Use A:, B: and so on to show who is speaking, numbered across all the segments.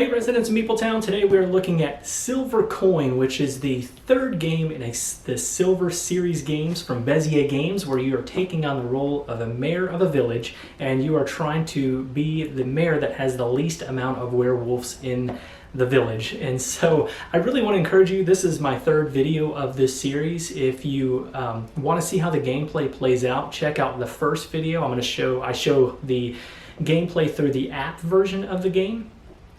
A: Hey residents of Meepletown, today we are looking at Silver Coin, which is the third game in the Silver Series games from Bezier Games, where you are taking on the role of a mayor of a village and you are trying to be the mayor that has the least amount of werewolves in the village. And so I really want to encourage you, this is my third video of this series. If you want to see how the gameplay plays out, check out the first video. I show the gameplay through the app version of the game.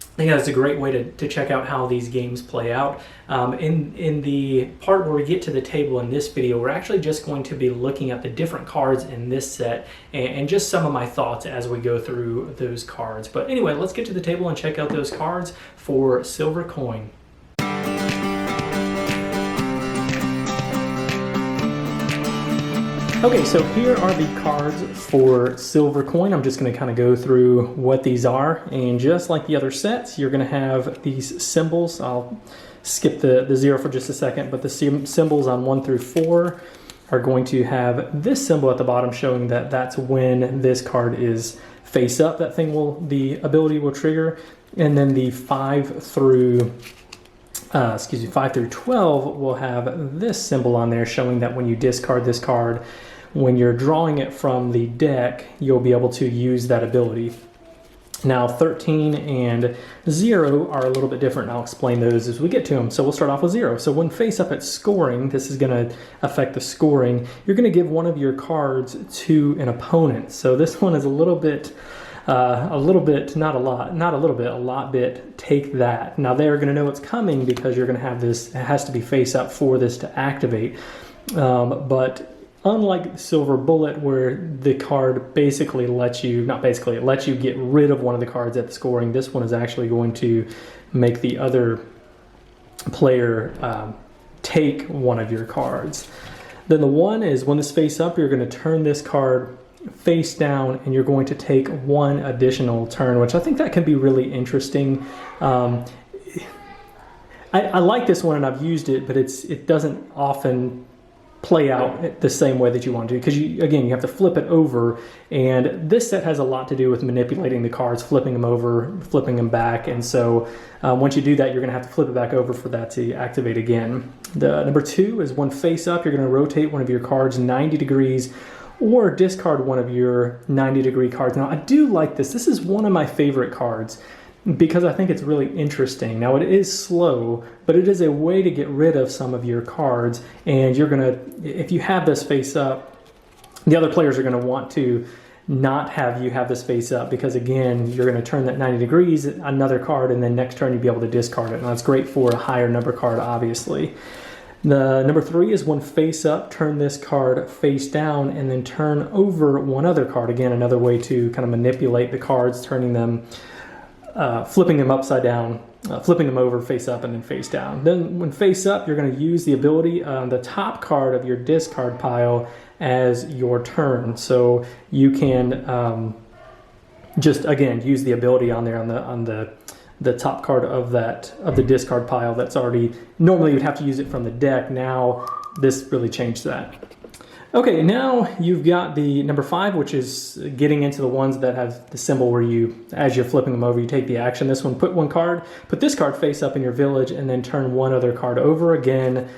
A: I think that's a great way to check out how these games play out. In the part where we get to the table in this video, we're actually just going to be looking at the different cards in this set and just some of my thoughts as we go through those cards. But anyway, let's get to the table and check out those cards for Silver Coin. Okay, so here are the cards for Silver Coin. I'm just going to kind of go through what these are. And just like the other sets, you're going to have these symbols. I'll skip the 0 for just a second, but the symbols on 1 through 4 are going to have this symbol at the bottom showing that that's when this card is face up. The ability will trigger. And then the 5 through 12 will have this symbol on there showing that when you discard this card, when you're drawing it from the deck, you'll be able to use that ability. Now 13 and 0 are a little bit different, and I'll explain those as we get to them. So we'll start off with 0. So when face up at scoring, this is going to affect the scoring. You're going to give one of your cards to an opponent. So this one is a lot bit, take that. Now they're going to know it's coming because you're going to have this, it has to be face up for this to activate. But unlike Silver Bullet, where the card basically lets you, it lets you get rid of one of the cards at the scoring, this one is actually going to make the other player take one of your cards. Then the 1 is when this face up, you're going to turn this card face down and you're going to take one additional turn, which I think that can be really interesting. I like this one and I've used it, but it doesn't often play out the same way that you want to, because you have to flip it over, and this set has a lot to do with manipulating the cards, flipping them over, flipping them back, and so once you do that, you're going to have to flip it back over for that to activate again. The number 2 is when face up, you're going to rotate one of your cards 90 degrees or discard one of your 90-degree cards. Now I do like this. This is one of my favorite cards because I think it's really interesting. Now it is slow, but it is a way to get rid of some of your cards, and you're gonna, if you have this face up, the other players are gonna want to not have you have this face up, because again, you're gonna turn that 90 degrees, another card, and then next turn you'll be able to discard it. And that's great for a higher number card, obviously. The number 3 is when face up, turn this card face down and then turn over one other card. Again, another way to kind of manipulate the cards, turning them, flipping them upside down, flipping them over face up and then face down. Then when face up, you're going to use the ability on the top card of your discard pile as your turn. So you can just, again, use the ability on there on the top card of the discard pile that's already, normally you'd have to use it from the deck. Now this really changed that. Okay, now you've got the number 5, which is getting into the ones that have the symbol where you, as you're flipping them over, you take the action. This one, put this card face up in your village and then turn one other card over. Again,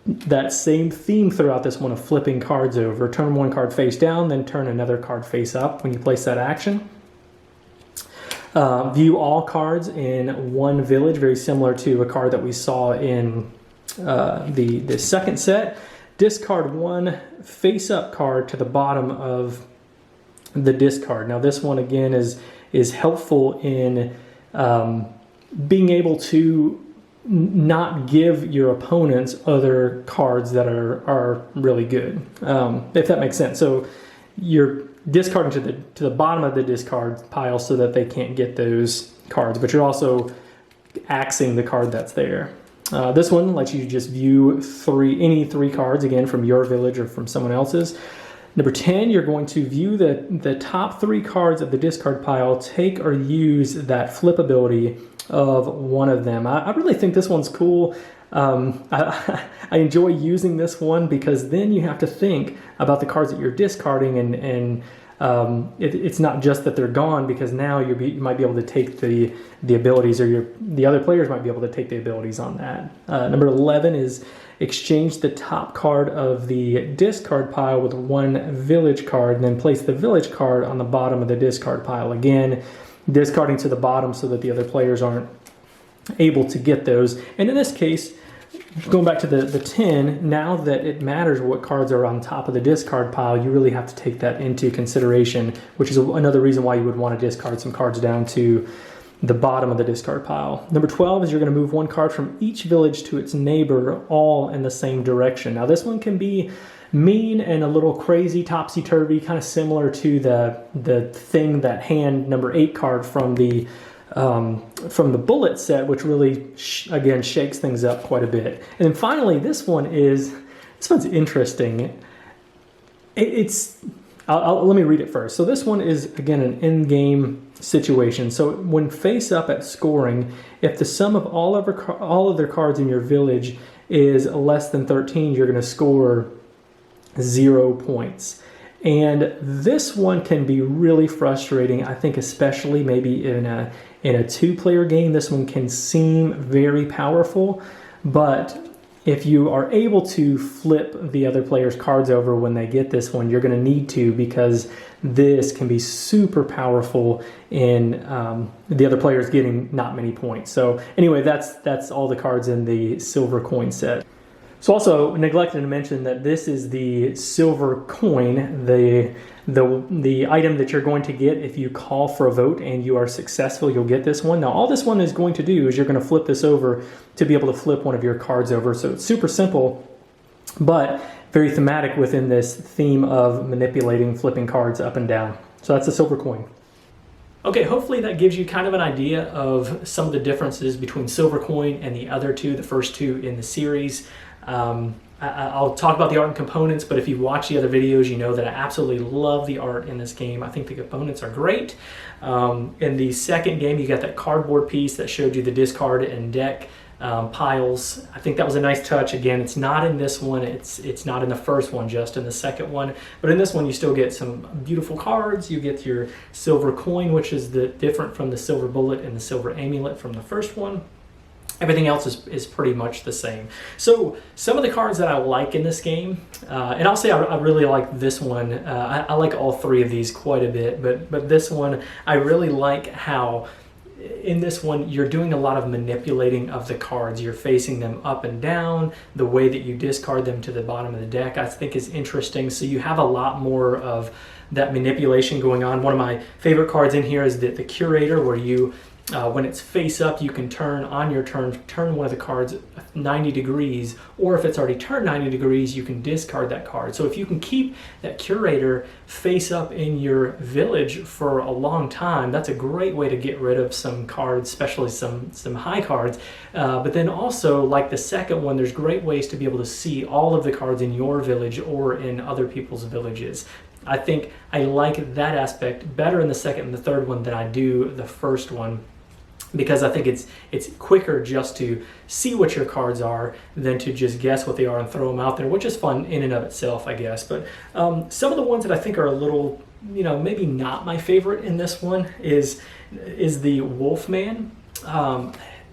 A: that same theme throughout this one of flipping cards over. Turn one card face down, then turn another card face up when you place that action. View all cards in one village, very similar to a card that we saw in the second set. Discard one face-up card to the bottom of the discard. Now this one again is helpful in being able to not give your opponents other cards that are really good, if that makes sense. So you're discarding to the bottom of the discard pile so that they can't get those cards, but you're also axing the card that's there. This one lets you just view any three cards, again, from your village or from someone else's. Number 10, you're going to view the top 3 cards of the discard pile, take or use that flip ability of one of them. I really think this one's cool. I enjoy using this one because then you have to think about the cards that you're discarding and it's not just that they're gone, because now you might be able to take the abilities, or the other players might be able to take the abilities on that. Number 11 is exchange the top card of the discard pile with one village card, and then place the village card on the bottom of the discard pile. Again, discarding to the bottom so that the other players aren't able to get those. And in this case, going back to the 10, now that it matters what cards are on top of the discard pile, you really have to take that into consideration, which is another reason why you would want to discard some cards down to the bottom of the discard pile. Number 12 is you're going to move one card from each village to its neighbor, all in the same direction. Now this one can be mean and a little crazy, topsy-turvy, kind of similar to the thing, that hand number 8 card from the bullet set, which really again shakes things up quite a bit. And then finally, this one's interesting. Let me read it first. So this one is, again, an in-game situation. So when face up at scoring, if the sum of all of their cards in your village is less than 13, you're going to score 0 points. And this one can be really frustrating. I think especially maybe in a 2-player game, this one can seem very powerful, but if you are able to flip the other player's cards over when they get this one, you're going to need to, because this can be super powerful in the other players getting not many points. So anyway, that's all the cards in the silver coin set. So also neglected to mention that this is the silver coin, the item that you're going to get if you call for a vote and you are successful. You'll get this one. Now all this one is going to do is you're going to flip this over to be able to flip one of your cards over. So it's super simple, but very thematic within this theme of manipulating, flipping cards up and down. So that's the silver coin. Okay, hopefully that gives you kind of an idea of some of the differences between silver coin and the other two, the first two in the series. I'll talk about the art and components, but if you've watched the other videos, you know that I absolutely love the art in this game. I think the components are great. In the second game, you got that cardboard piece that showed you the discard and deck piles. I think that was a nice touch. Again, it's not in this one. It's not in the first one, just in the second one. But in this one, you still get some beautiful cards. You get your silver coin, which is different from the silver bullet and the silver amulet from the first one. Everything else is pretty much the same. So some of the cards that I like in this game, and I'll say I really like this one. I like all three of these quite a bit, but this one, I really like how in this one you're doing a lot of manipulating of the cards. You're facing them up and down. The way that you discard them to the bottom of the deck, I think, is interesting. So you have a lot more of that manipulation going on. One of my favorite cards in here is the Curator, where you when it's face up, you can turn on your turn one of the cards 90 degrees, or if it's already turned 90 degrees, you can discard that card. So if you can keep that Curator face up in your village for a long time, that's a great way to get rid of some cards, especially some high cards. But then also, like the second one, there's great ways to be able to see all of the cards in your village or in other people's villages. I think I like that aspect better in the second and the third one than I do the first one, because I think it's quicker just to see what your cards are than to just guess what they are and throw them out there, which is fun in and of itself, I guess. But some of the ones that I think are a little, maybe not my favorite in this one is the Wolfman.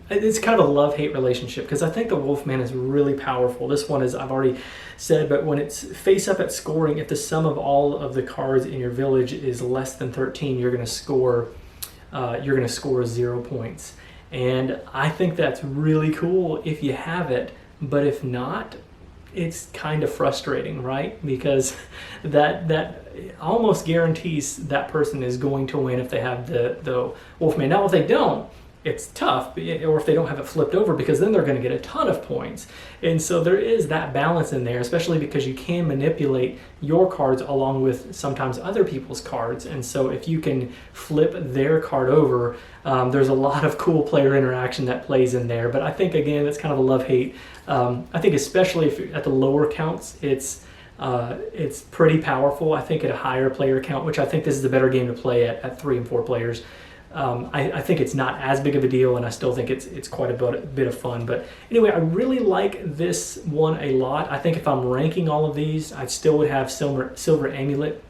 A: It's kind of a love-hate relationship, because I think the Wolfman is really powerful. This one is, I've already said, but when it's face up at scoring, if the sum of all of the cards in your village is less than 13, you're going to score 0 points. And I think that's really cool if you have it, but if not, it's kind of frustrating, right? Because that almost guarantees that person is going to win if they have the Wolfman. Now, if they don't, it's tough, or if they don't have it flipped over, because then they're going to get a ton of points. And so there is that balance in there, especially because you can manipulate your cards along with sometimes other people's cards. And so if you can flip their card over, there's a lot of cool player interaction that plays in there. But I think, again, it's kind of a love-hate. I think especially if at the lower counts, it's pretty powerful. I think at a higher player count, which I think this is a better game to play at 3 and 4 players, I think it's not as big of a deal, and I still think it's quite a bit of fun. But anyway, I really like this one a lot. I think if I'm ranking all of these, I still would have Silver Amulet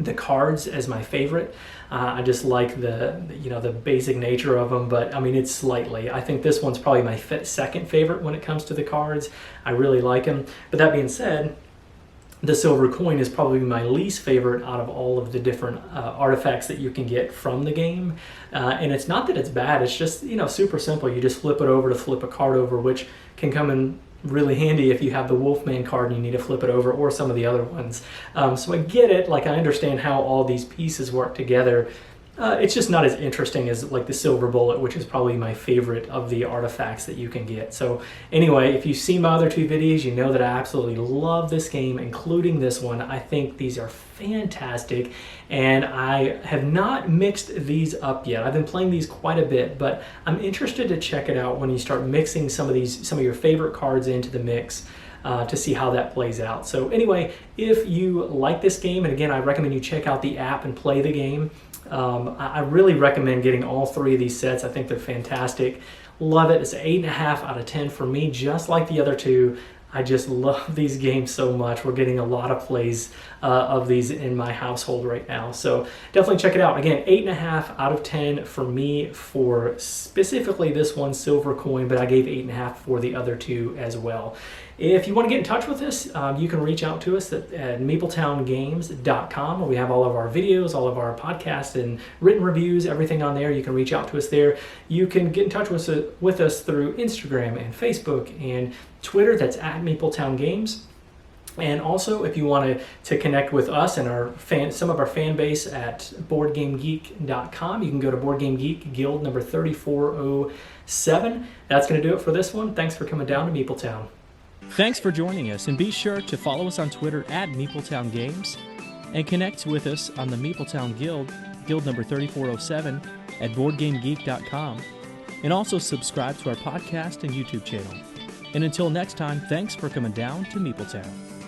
A: the cards as my favorite. I just like the basic nature of them, but I mean, it's slightly. I think this one's probably my second favorite when it comes to the cards. I really like them. But that being said, the silver coin is probably my least favorite out of all of the different artifacts that you can get from the game. And it's not that it's bad, it's just, super simple. You just flip it over to flip a card over, which can come in really handy if you have the Wolfman card and you need to flip it over, or some of the other ones. So I get it, like I understand how all these pieces work together. It's just not as interesting as like the silver bullet, which is probably my favorite of the artifacts that you can get. So anyway, if you've seen my other two videos, you know that I absolutely love this game, including this one. I think these are fantastic, and I have not mixed these up yet. I've been playing these quite a bit, but I'm interested to check it out when you start mixing some of your favorite cards into the mix. To see how that plays out. So anyway, if you like this game, and again, I recommend you check out the app and play the game. I really recommend getting all three of these sets. I think they're fantastic. Love it. It's an 8.5 out of 10 for me, just like the other two. I just love these games so much. We're getting a lot of plays of these in my household right now. So definitely check it out. Again, 8.5 out of 10 for me for specifically this one, silver coin, but I gave 8.5 for the other two as well. If you want to get in touch with us, you can reach out to us at mapletowngames.com, where we have all of our videos, all of our podcasts and written reviews, everything on there. You can reach out to us there. You can get in touch with us through Instagram and Facebook and Twitter. That's at mapletowngames. And also, if you want to connect with us and some of our fan base at BoardGameGeek.com, you can go to BoardGameGeek Guild number 3407. That's going to do it for this one. Thanks for coming down to Mapletown.
B: Thanks for joining us, and be sure to follow us on Twitter at Mapletown Games, and connect with us on the Mapletown Guild, Guild number 3407, at BoardGameGeek.com, and also subscribe to our podcast and YouTube channel. And until next time, thanks for coming down to Mapletown.